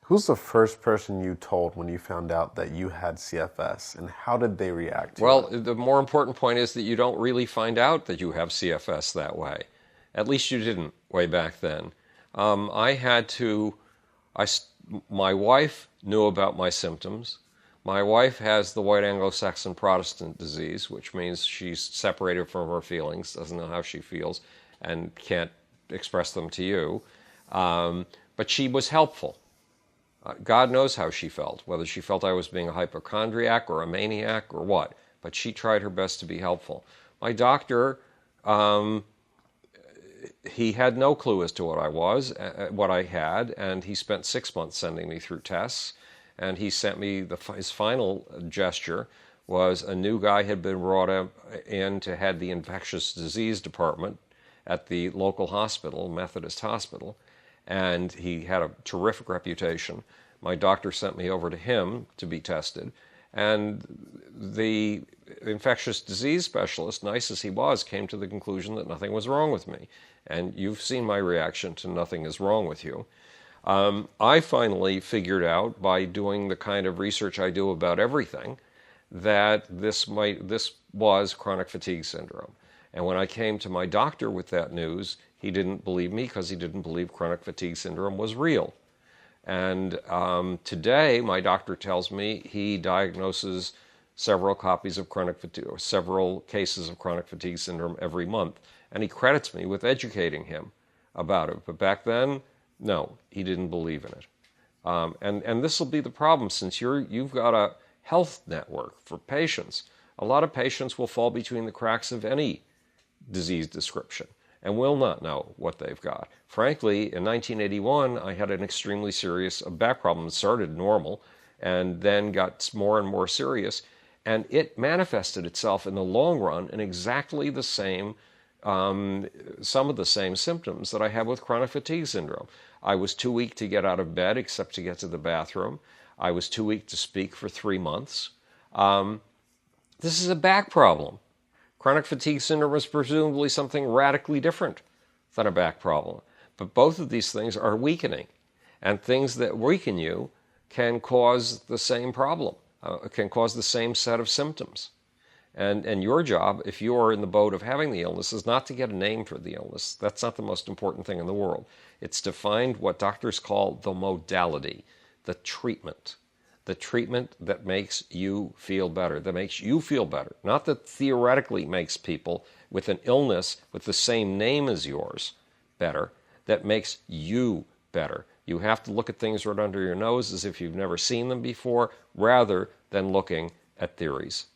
Who's the first person you told when you found out that you had CFS, and how did they react to Well, it? the more important point is that you don't really find out that you have CFS that way. At least you didn't way back then. I had to, my wife knew about my symptoms. My wife has the white Anglo-Saxon Protestant disease, which means she's separated from her feelings, doesn't know how she feels, and can't express them to you. But she was helpful. God knows how she felt, whether she felt I was being a hypochondriac or a maniac or what, but she tried her best to be helpful. My doctor, he had no clue as to what I was, what I had, and he spent 6 months sending me through tests, and he sent me, his final gesture was a new guy had been brought in to head the infectious disease department at the local hospital, Methodist Hospital, and he had a terrific reputation. My doctor sent me over to him to be tested, and the infectious disease specialist, nice as he was, came to the conclusion that nothing was wrong with me. And you've seen my reaction to nothing is wrong with you. I finally figured out, by doing the kind of research I do about everything, that this was chronic fatigue syndrome. And when I came to my doctor with that news, he didn't believe me because he didn't believe chronic fatigue syndrome was real. And today, my doctor tells me he diagnoses several cases of chronic fatigue syndrome every month, and he credits me with educating him about it. But back then, no, he didn't believe in it. And this will be the problem, since you've got a health network for patients. A lot of patients will fall between the cracks of any disease description and will not know what they've got. Frankly, in 1981, I had an extremely serious back problem. It started normal and then got more and more serious, and it manifested itself in the long run in exactly the same, some of the same symptoms that I have with chronic fatigue syndrome. I was too weak to get out of bed except to get to the bathroom. I was too weak to speak for 3 months. This is a back problem. Chronic fatigue syndrome is presumably something radically different than a back problem. But both of these things are weakening. And things that weaken you can cause the same problem, can cause the same set of symptoms. And your job, if you are in the boat of having the illness, is not to get a name for the illness. That's not the most important thing in the world. It's to find what doctors call the modality, the treatment that makes you feel better, not that theoretically makes people with an illness with the same name as yours better, that makes you better. You have to look at things right under your nose as if you've never seen them before, rather than looking at theories.